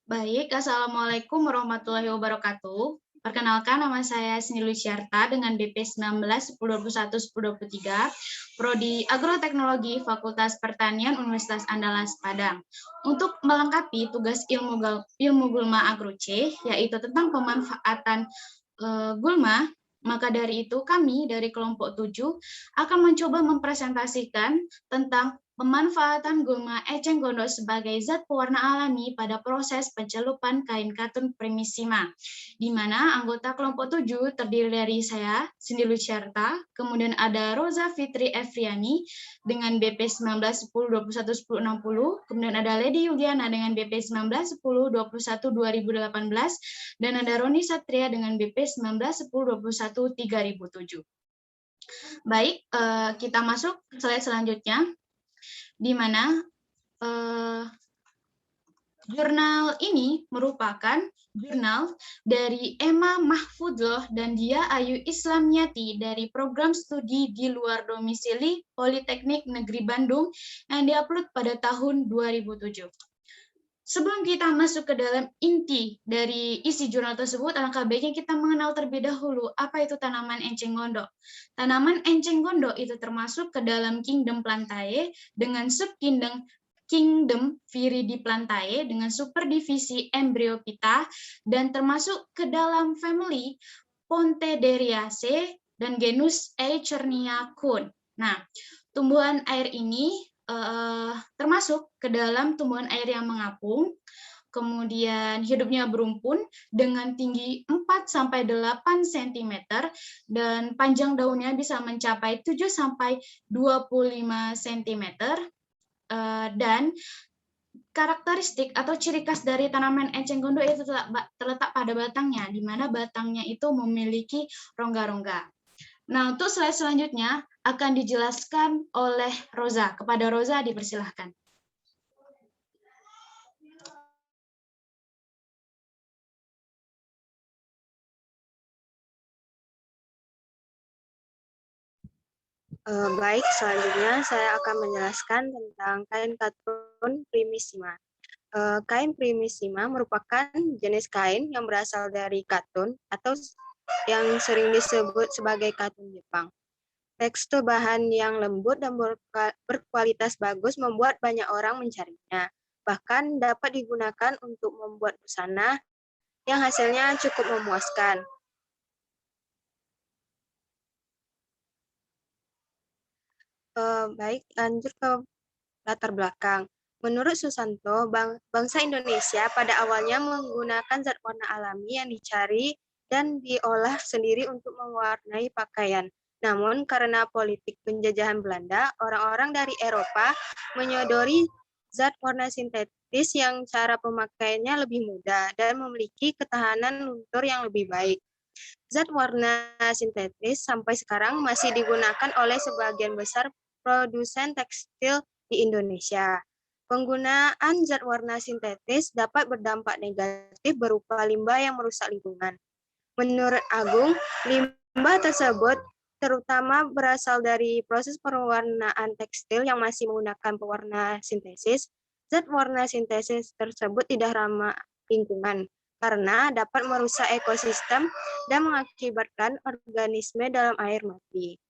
Baik, Assalamualaikum warahmatullahi wabarakatuh. Perkenalkan, nama saya Sni Luciarta dengan BP 19 10 21 10 23, Prodi Agroteknologi Fakultas Pertanian Universitas Andalas Padang. Untuk melengkapi tugas ilmu Gulma Agro C, yaitu tentang pemanfaatan gulma, maka dari itu kami dari kelompok 7 akan mencoba mempresentasikan tentang pemanfaatan gulma eceng gondok sebagai zat pewarna alami pada proses pencelupan kain katun primissima, di mana anggota kelompok 7 terdiri dari saya, Cindy Luciarta, kemudian ada Rosa Fitri Efriani dengan BP 19 10 21 10 60, kemudian ada Lady Yuliana dengan BP 19 10 21 2018, dan ada Roni Satria dengan BP 19 10 21 3007. Baik, kita masuk slide selanjutnya, di mana jurnal ini merupakan jurnal dari Emma Mahfudzoh dan Dia Ayu Islamiyati dari program studi di luar domisili Politeknik Negeri Bandung yang diupload pada tahun 2007. Sebelum kita masuk ke dalam inti dari isi jurnal tersebut, alangkah baiknya kita mengenal terlebih dahulu apa itu tanaman enceng gondok. Tanaman enceng gondok itu termasuk ke dalam kingdom Plantae dengan subkingdom Viridiplantae dengan superdivisi Embryophyta dan termasuk ke dalam family Pontederiaceae dan genus Eichernia Kuhn. Nah, tumbuhan air ini termasuk ke dalam tumbuhan air yang mengapung, kemudian hidupnya berumpun dengan tinggi 4-8 cm dan panjang daunnya bisa mencapai 7-25 cm, dan karakteristik atau ciri khas dari tanaman enceng gondok itu terletak pada batangnya, di mana batangnya itu memiliki rongga-rongga. Nah, untuk slide selanjutnya akan dijelaskan oleh Rosa. Kepada Rosa dipersilahkan. Baik, selanjutnya saya akan menjelaskan tentang kain katun primissima. Kain primissima merupakan jenis kain yang berasal dari katun atau yang sering disebut sebagai katun Jepang. Tekstur bahan yang lembut dan berkualitas bagus membuat banyak orang mencarinya. Bahkan dapat digunakan untuk membuat busana yang hasilnya cukup memuaskan. Baik, lanjut ke latar belakang. Menurut Susanto, bangsa Indonesia pada awalnya menggunakan zat warna alami yang dicari dan diolah sendiri untuk mewarnai pakaian. Namun karena politik penjajahan Belanda, orang-orang dari Eropa menyodori zat warna sintetis yang cara pemakaiannya lebih mudah dan memiliki ketahanan luntur yang lebih baik. Zat warna sintetis sampai sekarang masih digunakan oleh sebagian besar produsen tekstil di Indonesia. Penggunaan zat warna sintetis dapat berdampak negatif berupa limbah yang merusak lingkungan. Menurut Agung, limbah tersebut terutama berasal dari proses pewarnaan tekstil yang masih menggunakan pewarna sintesis. Zat warna sintesis tersebut tidak ramah lingkungan karena dapat merusak ekosistem dan mengakibatkan organisme dalam air mati.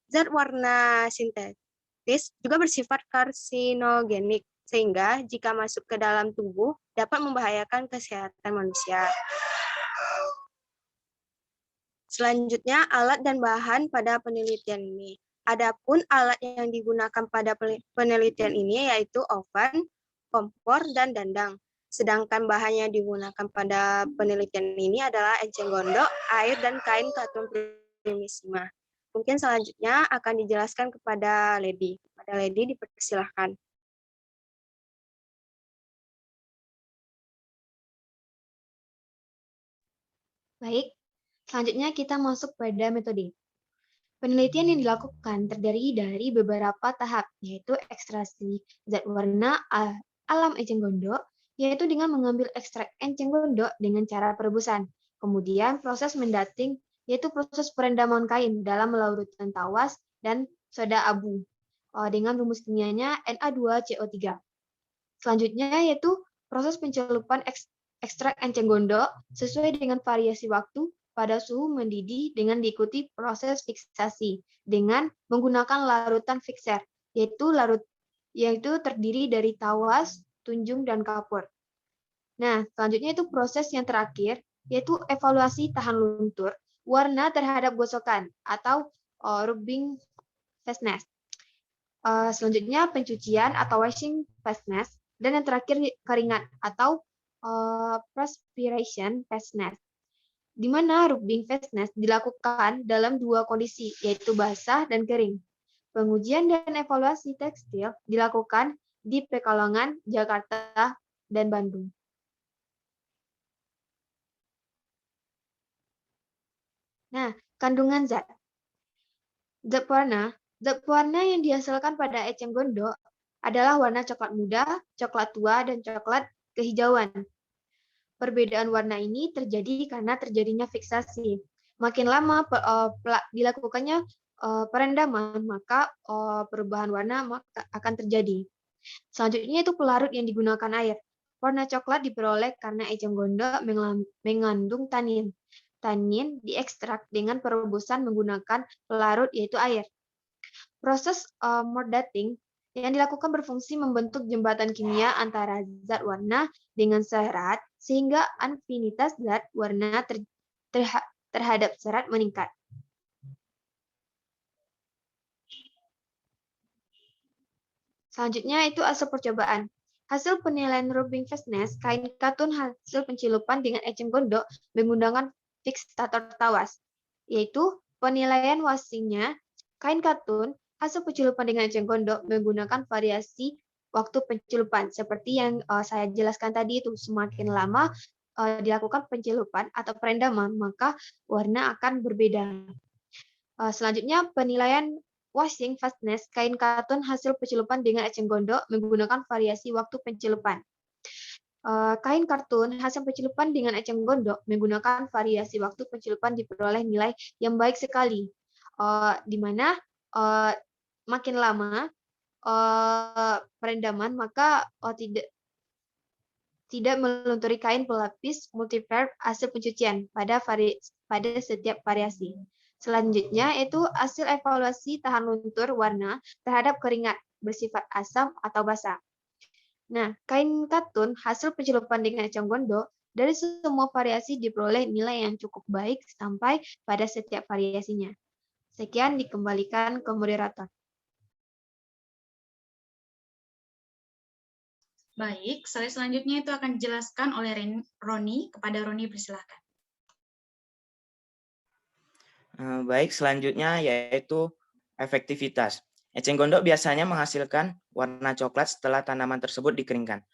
Zat warna sintetis juga bersifat karsinogenik, sehingga jika masuk ke dalam tubuh dapat membahayakan kesehatan manusia. Selanjutnya, alat dan bahan pada penelitian ini. Adapun alat yang digunakan pada penelitian ini yaitu oven, kompor, dan dandang. Sedangkan bahan yang digunakan pada penelitian ini adalah enceng gondok, air, dan kain katun primissima. Mungkin selanjutnya akan dijelaskan kepada Lady. Kepada Lady dipersilahkan. Baik, selanjutnya kita masuk pada metode. Penelitian yang dilakukan terdiri dari beberapa tahap, yaitu ekstraksi zat warna alam enceng gondok, yaitu dengan mengambil ekstrak enceng gondok dengan cara perebusan. Kemudian proses mendating, yaitu proses perendaman kain dalam larutan tawas dan soda abu dengan rumus kimianya Na2CO3. Selanjutnya yaitu Proses pencelupan ekstrak enceng gondok sesuai dengan variasi waktu pada suhu mendidih dengan diikuti proses fiksasi dengan menggunakan larutan fixer, yaitu terdiri dari tawas, tunjung, dan kapur. Nah, selanjutnya itu proses yang terakhir, yaitu evaluasi tahan luntur warna terhadap gosokan atau rubbing fastness. Selanjutnya pencucian atau washing fastness, dan yang terakhir keringat atau perspiration fastness, di mana rubbing fastness dilakukan dalam dua kondisi, yaitu basah dan kering. Pengujian dan evaluasi tekstil dilakukan di Pekalongan, Jakarta, dan Bandung. Nah, kandungan zat. Zat warna yang dihasilkan pada eceng gondok adalah warna coklat muda, coklat tua, dan coklat kehijauan. Perbedaan warna ini terjadi karena terjadinya fiksasi. Makin lama dilakukannya perendaman, maka perubahan warna akan terjadi. Selanjutnya itu pelarut yang digunakan air. Warna coklat diperoleh karena eceng gondok mengandung tanin. Tanin diekstrak dengan perebusan menggunakan pelarut yaitu air. Proses mordating yang dilakukan berfungsi membentuk jembatan kimia antara zat warna dengan serat sehingga afinitas zat warna terhadap serat meningkat. Selanjutnya itu hasil percobaan. Hasil penilaian rubbing fastness kain katun hasil pencelupan dengan eceng gondok menggunakan fiksator tawas, yaitu penilaian washingnya kain katun hasil pencelupan dengan eceng gondok menggunakan variasi waktu pencelupan seperti yang saya jelaskan tadi itu, semakin lama dilakukan pencelupan atau perendaman maka warna akan berbeda. Selanjutnya penilaian washing fastness kain katun hasil pencelupan dengan eceng gondok menggunakan variasi waktu pencelupan. Kain katun hasil pencelupan dengan eceng gondok menggunakan variasi waktu pencelupan diperoleh nilai yang baik sekali, di mana makin lama perendaman maka tidak melunturi kain pelapis multiverb hasil pencucian pada setiap variasi. Selanjutnya itu hasil evaluasi tahan luntur warna terhadap keringat bersifat asam atau basah. Nah, kain katun hasil pencelupan dengan eceng gondok dari semua variasi diperoleh nilai yang cukup baik sampai pada setiap variasinya. Sekian dikembalikan ke moderator. Baik, slide selanjutnya itu akan dijelaskan oleh Roni. Kepada Roni, persilahkan. Baik, selanjutnya yaitu efektivitas. Eceng gondok biasanya menghasilkan warna coklat setelah tanaman tersebut dikeringkan.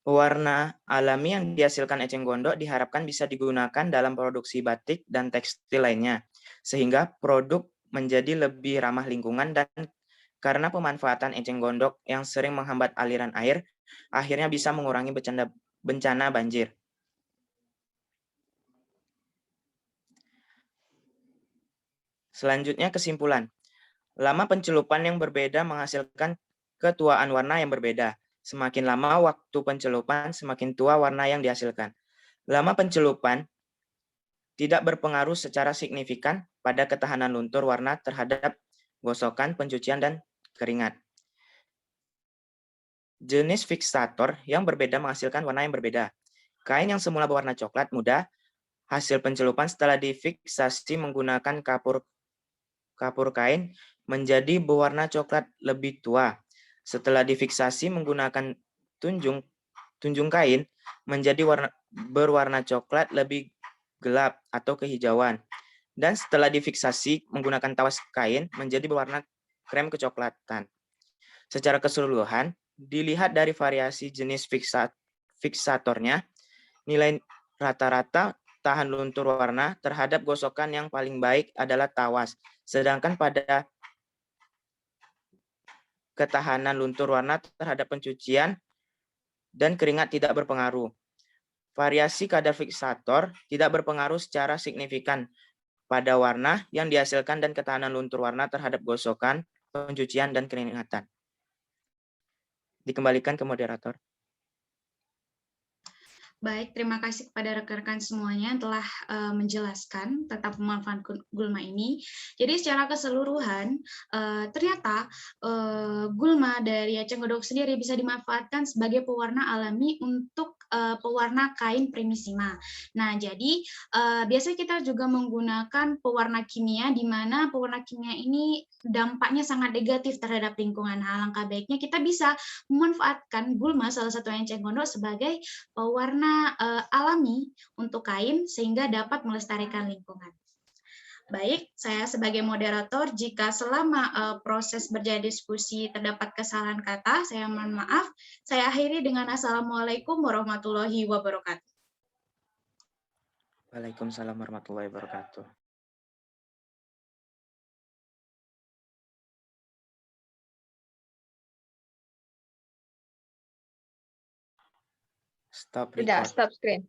Warna alami yang dihasilkan eceng gondok diharapkan bisa digunakan dalam produksi batik dan tekstil lainnya, sehingga produk menjadi lebih ramah lingkungan dan karena pemanfaatan eceng gondok yang sering menghambat aliran air, akhirnya bisa mengurangi bencana banjir. Selanjutnya kesimpulan. Lama pencelupan yang berbeda menghasilkan ketuaan warna yang berbeda. Semakin lama waktu pencelupan, semakin tua warna yang dihasilkan. Lama pencelupan tidak berpengaruh secara signifikan pada ketahanan luntur warna terhadap gosokan, pencucian, dan keringat. Jenis fiksator yang berbeda menghasilkan warna yang berbeda. Kain yang semula berwarna coklat muda, hasil pencelupan setelah difiksasi menggunakan kapur kain menjadi berwarna coklat lebih tua. Setelah difiksasi menggunakan tunjung kain menjadi berwarna coklat lebih gelap atau kehijauan. Dan setelah difiksasi menggunakan tawas kain menjadi berwarna krem kecoklatan. Secara keseluruhan, dilihat dari variasi jenis fiksatornya, nilai rata-rata tahan luntur warna terhadap gosokan yang paling baik adalah tawas. Sedangkan pada ketahanan luntur warna terhadap pencucian dan keringat tidak berpengaruh. Variasi kadar fiksator tidak berpengaruh secara signifikan pada warna yang dihasilkan dan ketahanan luntur warna terhadap gosokan, pencucian, dan keringatan. Dikembalikan ke moderator. Baik, terima kasih kepada rekan-rekan semuanya yang telah menjelaskan tentang pemanfaatan gulma ini. Jadi secara keseluruhan, ternyata gulma dari eceng gondok sendiri bisa dimanfaatkan sebagai pewarna alami untuk pewarna kain primisima. Nah, jadi biasanya kita juga menggunakan pewarna kimia, di mana pewarna kimia ini dampaknya sangat negatif terhadap lingkungan. Nah, alangkah baiknya kita bisa memanfaatkan gulma, salah satu eceng gondok, sebagai pewarna alami untuk kain sehingga dapat melestarikan lingkungan. Baik, saya sebagai moderator, jika selama proses berjalan diskusi terdapat kesalahan kata, saya mohon maaf. Saya akhiri dengan Assalamualaikum warahmatullahi wabarakatuh. Waalaikumsalam warahmatullahi wabarakatuh. Stop Sudah, record. stop screen.